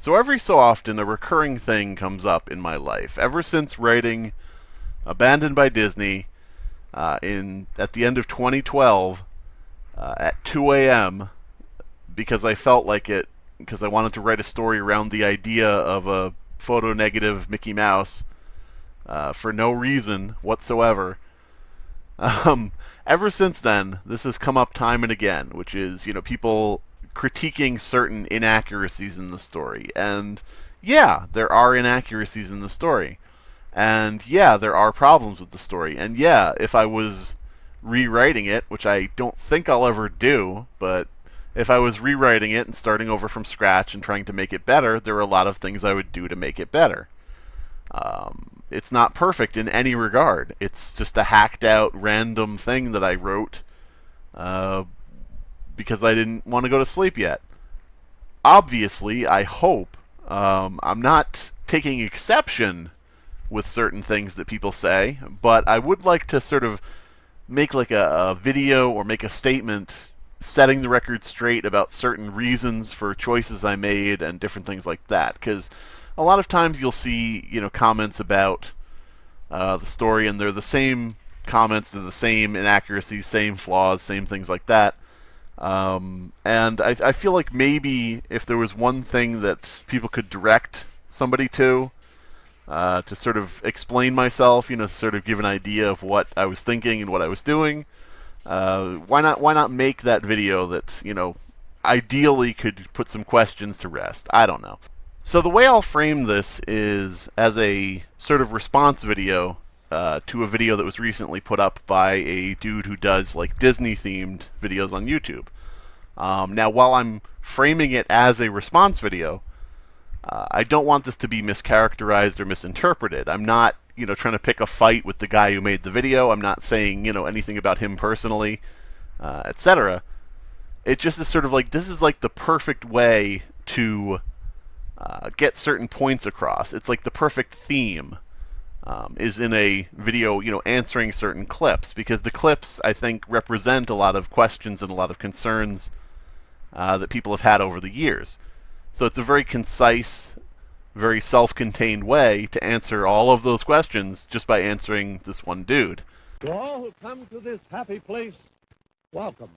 So every so often, a recurring thing comes up in my life. Ever since writing Abandoned by Disney in at the end of 2012 at 2 a.m. because I felt like it, because I wanted to write a story around the idea of a photo negative Mickey Mouse for no reason whatsoever. Ever since then, this has come up time and again, which is, people critiquing certain inaccuracies in the story. And yeah, there are inaccuracies in the story. And yeah, there are problems with the story. And yeah, if I was rewriting it, which I don't think I'll ever do, but if I was rewriting it and starting over from scratch and trying to make it better, there are a lot of things I would do to make it better. It's not perfect in any regard. It's just a hacked out random thing that I wrote uh, because I didn't want to go to sleep yet. Obviously, I hope I'm not taking exception with certain things that people say, but I would like to sort of make like a video or make a statement setting the record straight about certain reasons for choices I made and different things like that. Because a lot of times you'll see, comments about the story, and they're the same comments, they're the same inaccuracies, same flaws, same things like that. And I feel like maybe if there was one thing that people could direct somebody to sort of explain myself, sort of give an idea of what I was thinking and what I was doing, why not make that video that, ideally could put some questions to rest? I don't know. So the way I'll frame this is as a sort of response video to a video that was recently put up by a dude who does like Disney themed videos on YouTube. Now, while I'm framing it as a response video, I don't want this to be mischaracterized or misinterpreted. I'm not, trying to pick a fight with the guy who made the video. I'm not saying, anything about him personally, etc. It just is sort of like, this is like the perfect way to get certain points across. It's like the perfect theme is in a video, answering certain clips, because the clips, I think, represent a lot of questions and a lot of concerns that people have had over the years. So it's a very concise, very self-contained way to answer all of those questions just by answering this one dude. To all who come to this happy place, welcome.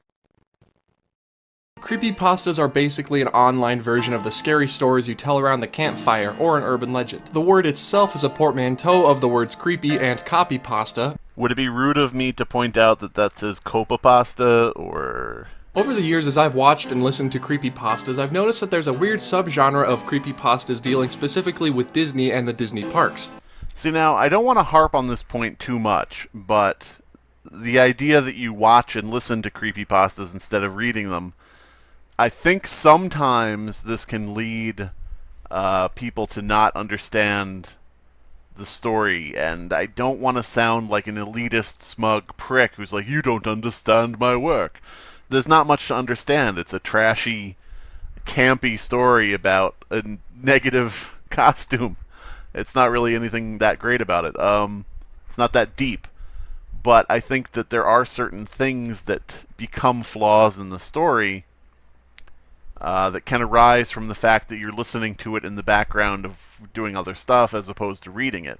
Creepypastas are basically an online version of the scary stories you tell around the campfire or an urban legend. The word itself is a portmanteau of the words creepy and copypasta. Would it be rude of me to point out that says copa pasta, or... Over the years, as I've watched and listened to creepypastas, I've noticed that there's a weird subgenre of creepypastas dealing specifically with Disney and the Disney parks. See, now, I don't want to harp on this point too much, but the idea that you watch and listen to creepypastas instead of reading them, I think sometimes this can lead people to not understand the story, and I don't want to sound like an elitist, smug prick who's like, you don't understand my work. There's not much to understand. It's a trashy, campy story about a negative costume. It's not really anything that great about it. It's not that deep. But I think that there are certain things that become flaws in the story that can arise from the fact that you're listening to it in the background of doing other stuff as opposed to reading it.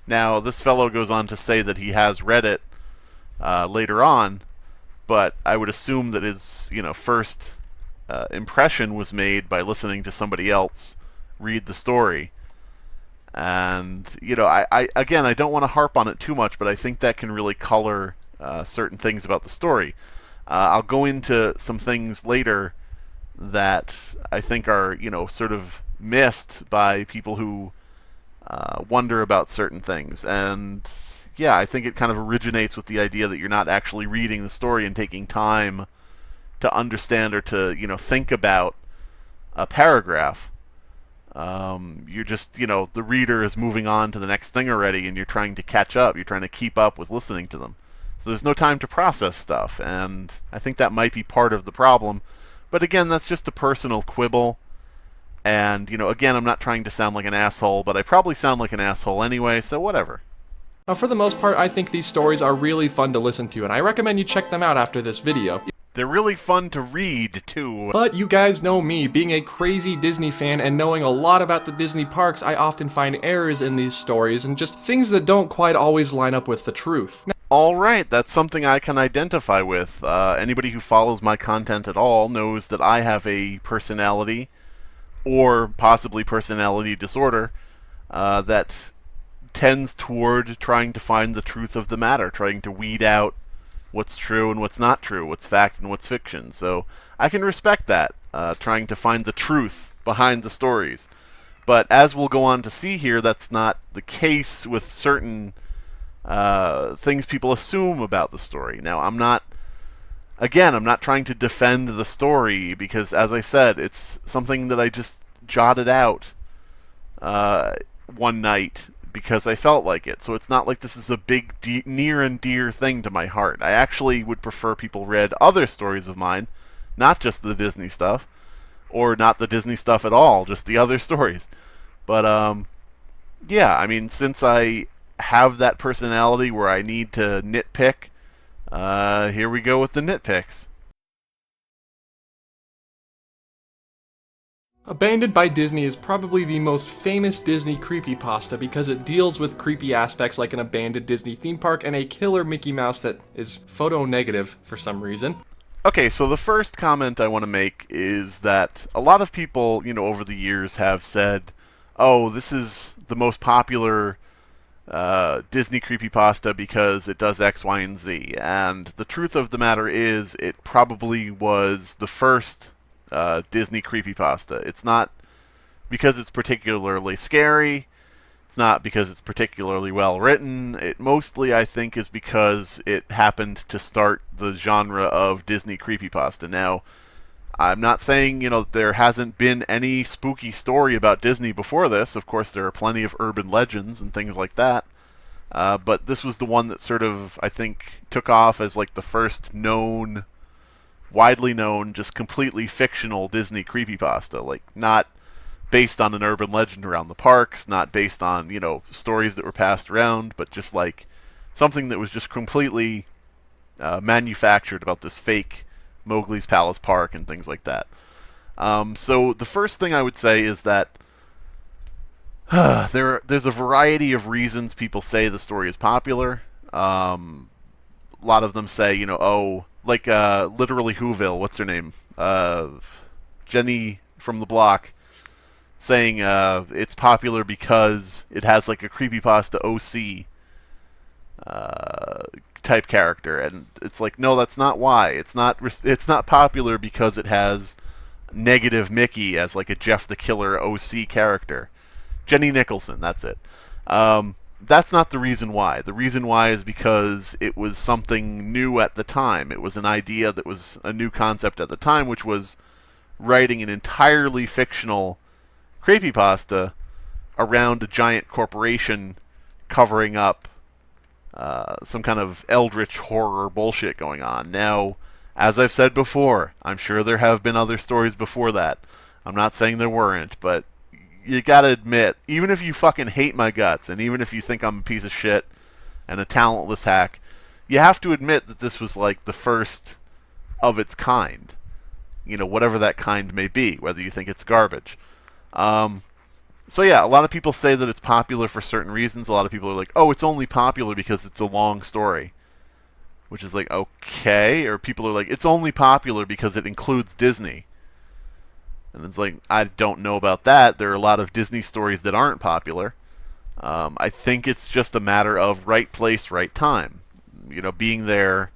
Now, this fellow goes on to say that he has read it later on, but I would assume that his first impression was made by listening to somebody else read the story. And, I don't want to harp on it too much, but I think that can really color certain things about the story. I'll go into some things later that I think are, sort of missed by people who wonder about certain things. And yeah, I think it kind of originates with the idea that you're not actually reading the story and taking time to understand or to, think about a paragraph. You're just, the reader is moving on to the next thing already, and you're trying to catch up. You're trying to keep up with listening to them. So there's no time to process stuff, and I think that might be part of the problem. But again, that's just a personal quibble. And, again, I'm not trying to sound like an asshole, but I probably sound like an asshole anyway, so whatever. Now, for the most part, I think these stories are really fun to listen to, and I recommend you check them out after this video. They're really fun to read, too. But you guys know me, being a crazy Disney fan and knowing a lot about the Disney parks, I often find errors in these stories and just things that don't quite always line up with the truth. Alright, that's something I can identify with. Anybody who follows my content at all knows that I have a personality, or possibly personality disorder, that tends toward trying to find the truth of the matter, trying to weed out what's true and what's not true, what's fact and what's fiction. So I can respect that, trying to find the truth behind the stories. But as we'll go on to see here, that's not the case with certain things people assume about the story. Now, I'm not trying to defend the story, because, as I said, it's something that I just jotted out one night because I felt like it. So it's not like this is a big, near and dear thing to my heart. I actually would prefer people read other stories of mine, not just the Disney stuff, or not the Disney stuff at all, just the other stories. But, yeah, I mean, since I have that personality where I need to nitpick, here we go with the nitpicks. Abandoned by Disney is probably the most famous Disney creepypasta because it deals with creepy aspects like an abandoned Disney theme park and a killer Mickey Mouse that is photo negative for some reason. Okay, so the first comment I want to make is that a lot of people, over the years have said, oh, this is the most popular Disney creepypasta because it does X, Y, and Z. And the truth of the matter is, it probably was the first Disney creepypasta. It's not because it's particularly scary. It's not because it's particularly well written. It mostly, I think, is because it happened to start the genre of Disney creepypasta. Now, I'm not saying, there hasn't been any spooky story about Disney before this. Of course, there are plenty of urban legends and things like that. But this was the one that sort of, I think, took off as like the first widely known, just completely fictional Disney creepypasta. Like, not based on an urban legend around the parks, not based on, stories that were passed around, but just like something that was just completely manufactured about this fake Mowgli's Palace Park and things like that. So the first thing I would say is that there's a variety of reasons people say the story is popular. A lot of them say, literally Whoville, what's her name? Jenny from the Block, saying it's popular because it has like a creepypasta OC type character, and it's like, no, that's not why. It's not popular because it has negative Mickey as like a Jeff the Killer OC character. Jenny Nicholson, that's it. That's not the reason why. The reason why is because it was something new at the time. It was an idea that was a new concept at the time, which was writing an entirely fictional creepypasta around a giant corporation covering up some kind of eldritch horror bullshit going on. Now, as I've said before, I'm sure there have been other stories before that. I'm not saying there weren't, but you gotta admit, even if you fucking hate my guts, and even if you think I'm a piece of shit and a talentless hack, you have to admit that this was like the first of its kind. Whatever that kind may be, whether you think it's garbage. So yeah, a lot of people say that it's popular for certain reasons. A lot of people are like, oh, it's only popular because it's a long story. Which is like, okay. Or people are like, it's only popular because it includes Disney. And it's like, I don't know about that. There are a lot of Disney stories that aren't popular. I think it's just a matter of right place, right time. Being there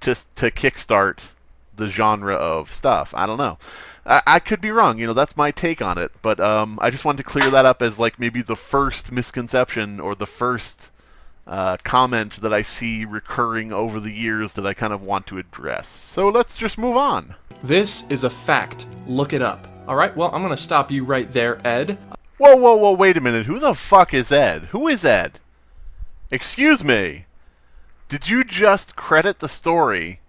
just to kickstart the genre of stuff. I don't know. I could be wrong. That's my take on it. But I just wanted to clear that up as like maybe the first misconception or the first comment that I see recurring over the years that I kind of want to address. So let's just move on. This is a fact. Look it up. Alright, well, I'm gonna stop you right there, Ed. Whoa, wait a minute. Who the fuck is Ed? Who is Ed? Excuse me. Did you just credit the story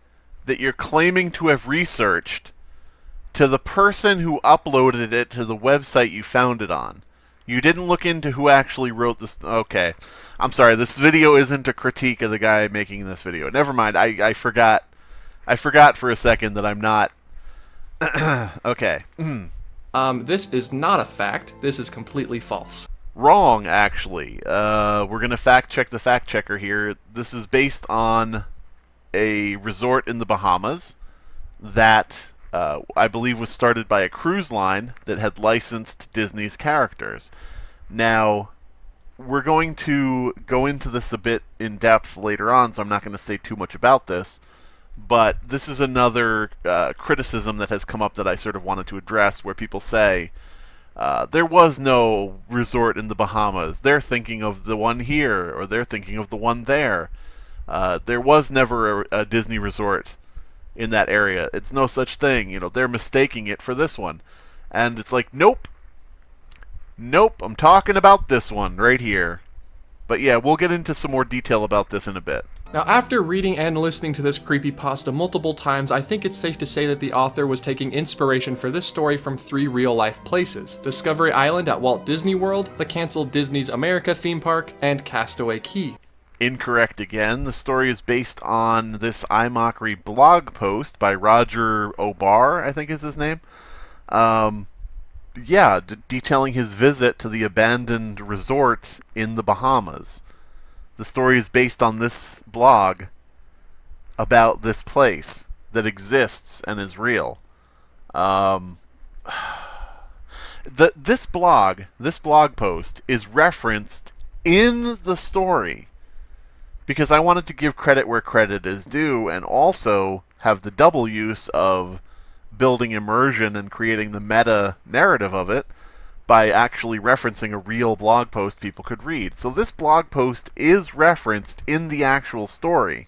that you're claiming to have researched to the person who uploaded it to the website you found it on? You didn't look into who actually wrote this. Okay. I'm sorry, this video isn't a critique of the guy making this video. Never mind, I forgot I forgot for a second that I'm not. Okay. This is not a fact. This is completely false. Wrong, actually. We're going to fact check the fact checker here. This is based on a resort in the Bahamas that I believe was started by a cruise line that had licensed Disney's characters. Now, we're going to go into this a bit in depth later on, so I'm not going to say too much about this. But this is another criticism that has come up that I sort of wanted to address, where people say, there was no resort in the Bahamas. They're thinking of the one here, or they're thinking of the one there. There was never a Disney resort in that area. It's no such thing. You know, they're mistaking it for this one. And it's like, nope. Nope, I'm talking about this one right here. But yeah, we'll get into some more detail about this in a bit. Now, after reading and listening to this creepypasta multiple times, I think it's safe to say that the author was taking inspiration for this story from 3 real-life places: Discovery Island at Walt Disney World, the canceled Disney's America theme park, and Castaway Cay. Incorrect again. The story is based on this iMockery blog post by Roger O'Barr, I think is his name. Detailing his visit to the abandoned resort in the Bahamas. The story is based on this blog about this place that exists and is real. This blog post is referenced in the story because I wanted to give credit where credit is due, and also have the double use of building immersion and creating the meta narrative of it by actually referencing a real blog post people could read. So this blog post is referenced in the actual story.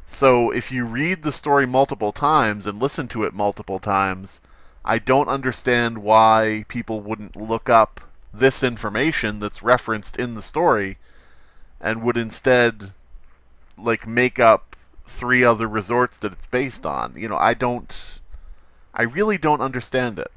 So if you read the story multiple times and listen to it multiple times, I don't understand why people wouldn't look up this information that's referenced in the story and would instead make up 3 other resorts that it's based on. You know, I really don't understand it.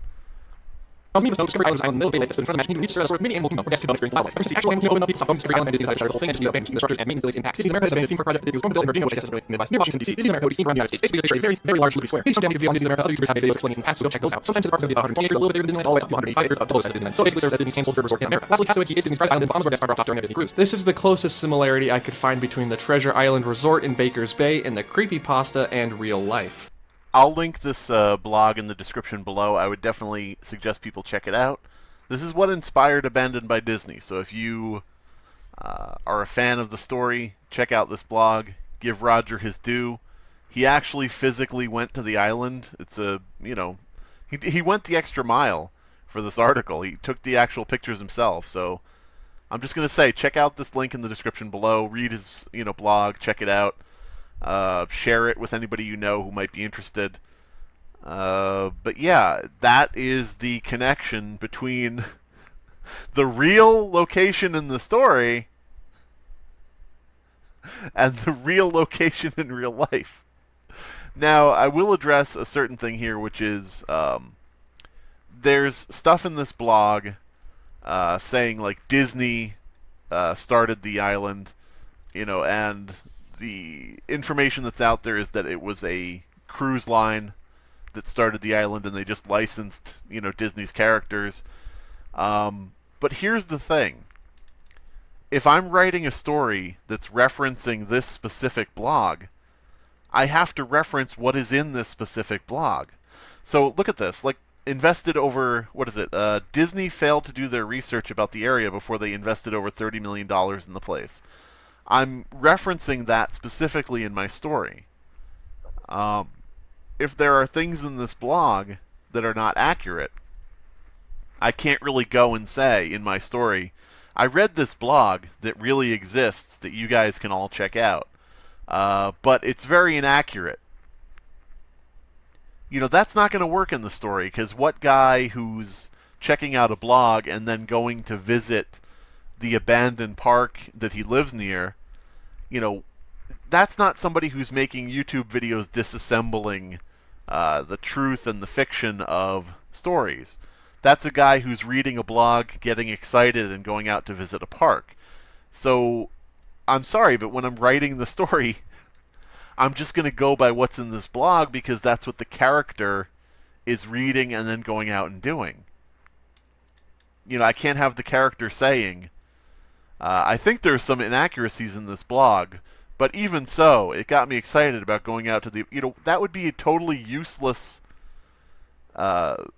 Discovery Island in the middle of a lake that's in front of Magic Kingdom, sort of mini animal kingdom where guests can experience wildlife. Ever since the actual animal kingdom opened up, people stopped going to Discovery Island and Disney decided to start the whole thing, and Disney abandoned the structures and main facilities intact. Disney's America has abandoned a theme park project that it was going to build in Virginia, which I guess is really Midwest, near Washington, D.C. Disney America would be themed around the United States. Basically, they picture a very, very large Liberty Square. Maybe some video on Disney America, other YouTubers have made videos explaining the past, so go check those out. Sometimes the park's going to be about 120 acres, a little bit bigger than Disneyland, all the way up to 185 acres of total size of Disneyland. So it basically serves as Disney's canceled third resort in America. Lastly, Castaway Cay is Disney's private island in the Bahamas where guests are dropped off during a Disney cruise. This is the closest similarity I could find between the Treasure Island Resort in Baker's Bay and the creepypasta and real life. I'll link this blog in the description below. I would definitely suggest people check it out. This is what inspired Abandoned by Disney, so if you are a fan of the story, check out this blog. Give Roger his due. He actually physically went to the island. It's he went the extra mile for this article. He took the actual pictures himself, so I'm just going to say, check out this link in the description below. Read his blog, check it out. Share it with anybody you know who might be interested. But yeah, that is the connection between the real location in the story and the real location in real life. Now, I will address a certain thing here, which is there's stuff in this blog saying Disney started the island, and the information that's out there is that it was a cruise line that started the island, and they just licensed, Disney's characters. But here's the thing. If I'm writing a story that's referencing this specific blog, I have to reference what is in this specific blog. So look at this. Invested over, Disney failed to do their research about the area before they invested over $30 million in the place. I'm referencing that specifically in my story. If there are things in this blog that are not accurate, I can't really go and say in my story, I read this blog that really exists that you guys can all check out, but it's very inaccurate. That's not going to work in the story, because what guy who's checking out a blog and then going to visit the abandoned park that he lives near, that's not somebody who's making YouTube videos disassembling the truth and the fiction of stories. That's a guy who's reading a blog, getting excited, and going out to visit a park. So, I'm sorry, but when I'm writing the story, I'm just going to go by what's in this blog because that's what the character is reading and then going out and doing. I can't have the character saying, I think there's some inaccuracies in this blog, but even so, it got me excited about going out to the, that would be a totally useless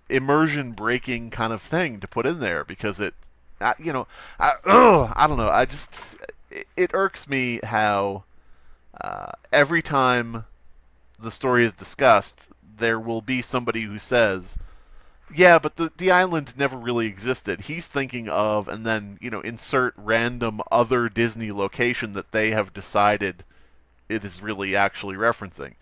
immersion breaking kind of thing to put in there because it, I don't know. It irks me how every time the story is discussed, there will be somebody who says, yeah, but the island never really existed. He's thinking of, and then, insert random other Disney location that they have decided it is really actually referencing.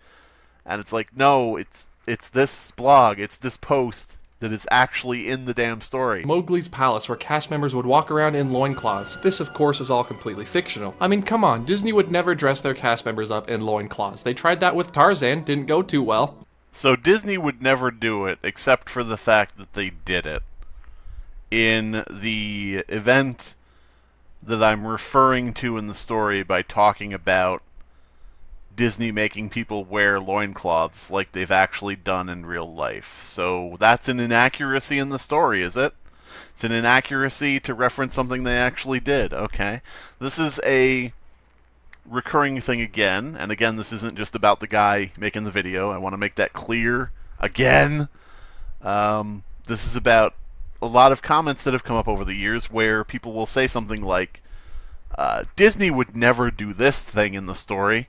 And it's like, no, it's this blog, it's this post that is actually in the damn story. Mowgli's palace, where cast members would walk around in loincloths. This, of course, is all completely fictional. I mean, come on, Disney would never dress their cast members up in loincloths. They tried that with Tarzan, didn't go too well. So Disney would never do it, except for the fact that they did it. In the event that I'm referring to in the story by talking about Disney making people wear loincloths like they've actually done in real life. So that's an inaccuracy in the story, is it? It's an inaccuracy to reference something they actually did. Okay. This is a recurring thing again, and again, this isn't just about the guy making the video. I want to make that clear again. This is about a lot of comments that have come up over the years where people will say something like, Disney would never do this thing in the story,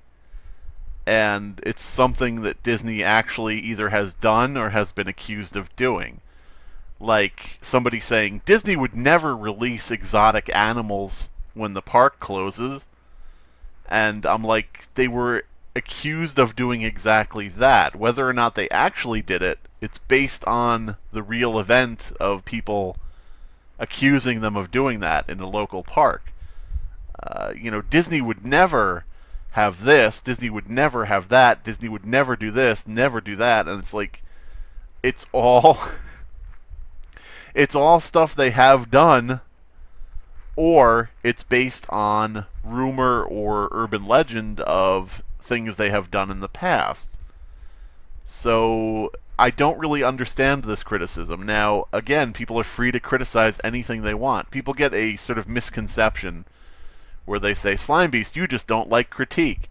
and it's something that Disney actually either has done or has been accused of doing. Like somebody saying, Disney would never release exotic animals when the park closes. And I'm like, they were accused of doing exactly that. Whether or not they actually did it, it's based on the real event of people accusing them of doing that in a local park. Disney would never have this, Disney would never have that, Disney would never do this, never do that, and it's like, it's all it's all stuff they have done, or it's based on rumor or urban legend of things they have done in the past. So I don't really understand this criticism. Now, again, people are free to criticize anything they want. People get a sort of misconception where they say, Slime Beast, you just don't like critique.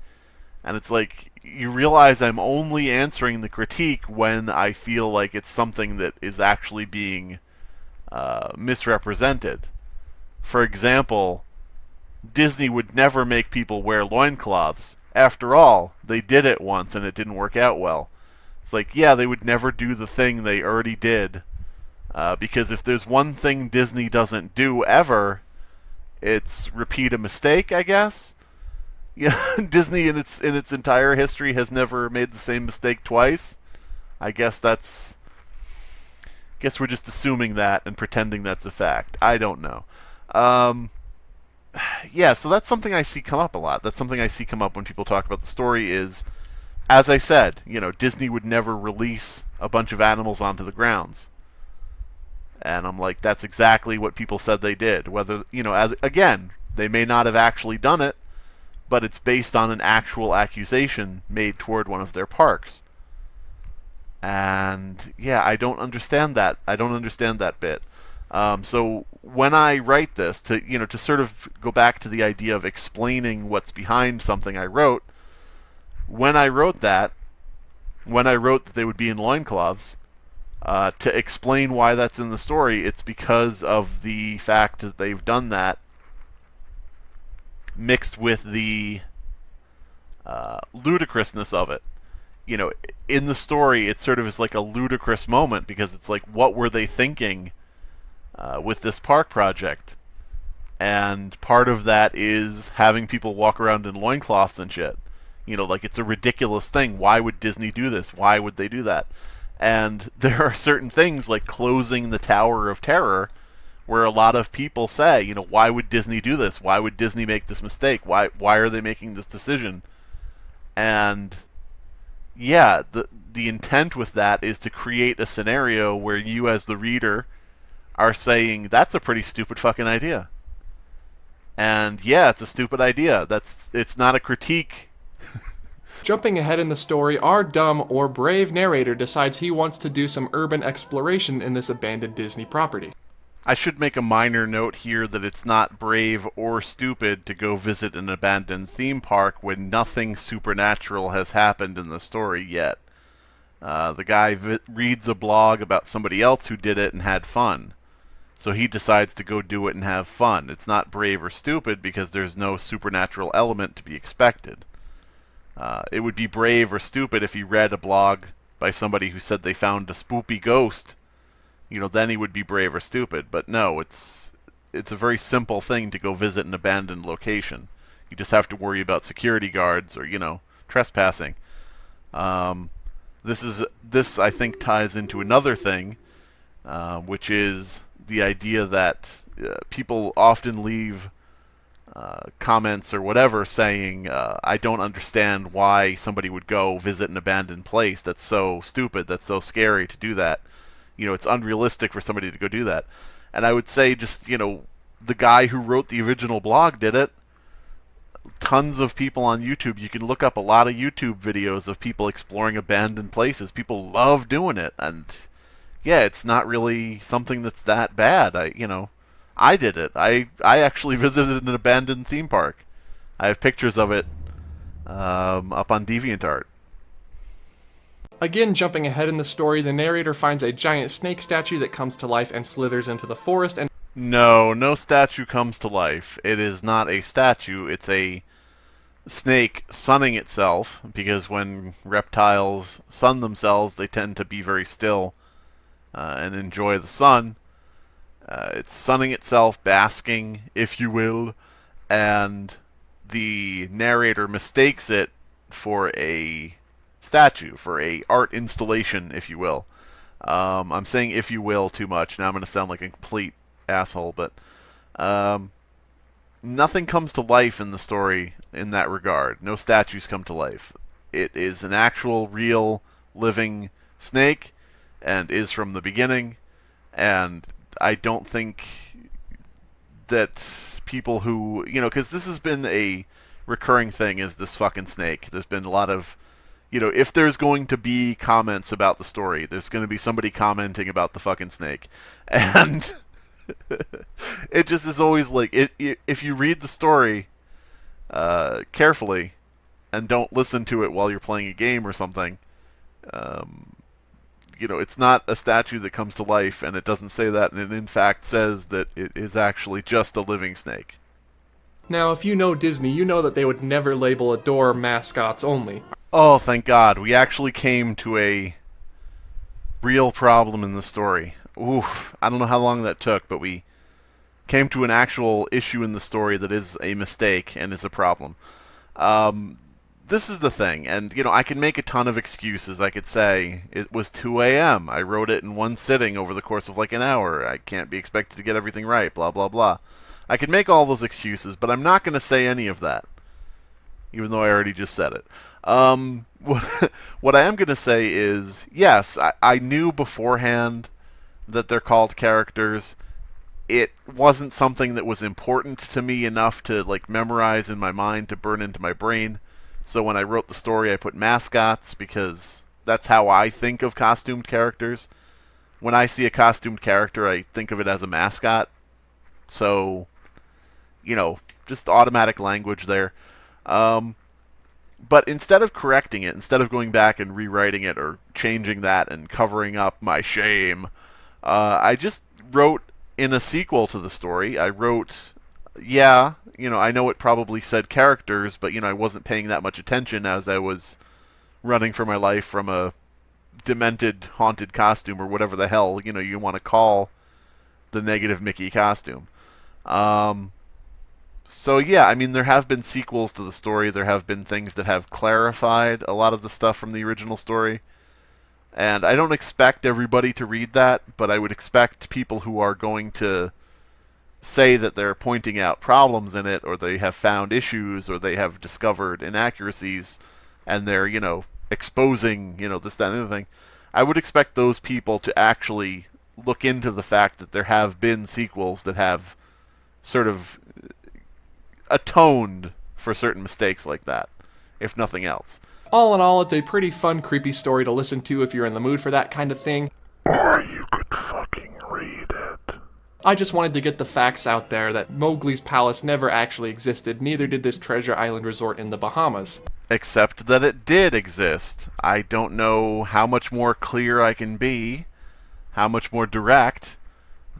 And it's like, you realize I'm only answering the critique when I feel like it's something that is actually being misrepresented. For example, Disney would never make people wear loincloths. After all, they did it once and it didn't work out well. It's like, yeah, they would never do the thing they already did. Because if there's one thing Disney doesn't do ever, it's repeat a mistake, I guess. Yeah, Disney in its entire history has never made the same mistake twice. I guess we're just assuming that and pretending that's a fact. I don't know. Yeah, so that's something I see come up a lot. That's something I see come up when people talk about the story is, as I said, Disney would never release a bunch of animals onto the grounds. And I'm like, that's exactly what people said they did. Whether, again, they may not have actually done it, but it's based on an actual accusation made toward one of their parks. And yeah, I don't understand that. I don't understand that bit. So when I write this, to sort of go back to the idea of explaining what's behind something I wrote, when I wrote that they would be in loincloths, to explain why that's in the story, it's because of the fact that they've done that mixed with the ludicrousness of it. In the story, it sort of is like a ludicrous moment because it's like, what were they thinking with this park project? And part of that is having people walk around in loincloths and shit. Like, it's a ridiculous thing. Why would Disney do this? Why would they do that? And there are certain things like closing the Tower of Terror where a lot of people say, why would Disney do this? Why would Disney make this mistake? Why are they making this decision? And yeah, the intent with that is to create a scenario where you as the reader are saying, that's a pretty stupid fucking idea. And yeah, it's a stupid idea. It's not a critique. Jumping ahead in the story, our dumb or brave narrator decides he wants to do some urban exploration in this abandoned Disney property. I should make a minor note here that it's not brave or stupid to go visit an abandoned theme park when nothing supernatural has happened in the story yet. The guy reads a blog about somebody else who did it and had fun. So he decides to go do it and have fun. It's not brave or stupid because there's no supernatural element to be expected. It would be brave or stupid if he read a blog by somebody who said they found a spoopy ghost. Then he would be brave or stupid. But no, it's a very simple thing to go visit an abandoned location. You just have to worry about security guards or, trespassing. This I think ties into another thing, which is the idea that people often leave comments or whatever saying, I don't understand why somebody would go visit an abandoned place. That's so stupid. That's so scary to do that. It's unrealistic for somebody to go do that. And I would say just, the guy who wrote the original blog did it. Tons of people on YouTube. You can look up a lot of YouTube videos of people exploring abandoned places. People love doing it. And yeah, it's not really something that's that bad. I did it. I actually visited an abandoned theme park. I have pictures of it up on DeviantArt. Again, jumping ahead in the story, the narrator finds a giant snake statue that comes to life and slithers into the forest, and No statue comes to life. It is not a statue. It's a snake sunning itself, because when reptiles sun themselves, they tend to be very still and enjoy the sun. It's sunning itself, basking, if you will, and the narrator mistakes it for a statue, for a art installation, if you will. I'm saying if you will too much. Now I'm going to sound like a complete asshole, but nothing comes to life in the story in that regard. No statues come to life. It is an actual, real, living snake, and is from the beginning, and I don't think that people who, because this has been a recurring thing, is this fucking snake. There's been a lot of, if there's going to be comments about the story, there's going to be somebody commenting about the fucking snake. And it just is always like, if you read the story carefully and don't listen to it while you're playing a game or something, it's not a statue that comes to life, and it doesn't say that, and it in fact says that it is actually just a living snake. now if you know Disney, you know that they would never label a door mascots only. Oh, thank God. We actually came to a real problem in the story. Oof, I don't know how long that took, but we came to an actual issue in the story that is a mistake and is a problem. This is the thing, and, I can make a ton of excuses. I could say, it was 2 a.m., I wrote it in one sitting over the course of like an hour, I can't be expected to get everything right, blah, blah, blah. I could make all those excuses, but I'm not going to say any of that, even though I already just said it. What I am going to say is, yes, I knew beforehand that they're called characters. It wasn't something that was important to me enough to memorize in my mind, to burn into my brain. So when I wrote the story, I put mascots, because that's how I think of costumed characters. When I see a costumed character, I think of it as a mascot. So, just automatic language there. But instead of correcting it, instead of going back and rewriting it or changing that and covering up my shame, I just wrote in a sequel to the story. I wrote, I know it probably said characters, but, I wasn't paying that much attention as I was running for my life from a demented, haunted costume, or whatever the hell, you want to call the negative Mickey costume. So yeah, there have been sequels to the story. There have been things that have clarified a lot of the stuff from the original story. And I don't expect everybody to read that, but I would expect people who are going to say that they're pointing out problems in it, or they have found issues, or they have discovered inaccuracies, and they're, exposing, this, that, and the other thing. I would expect those people to actually look into the fact that there have been sequels that have sort of atoned for certain mistakes like that, if nothing else. All in all, it's a pretty fun, creepy story to listen to if you're in the mood for that kind of thing. Or you could fucking read it. I just wanted to get the facts out there that Mowgli's palace never actually existed, neither did this treasure island resort in the Bahamas. Except that it did exist. I don't know how much more clear I can be, how much more direct,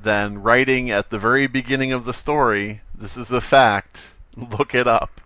than writing at the very beginning of the story, this is a fact, look it up.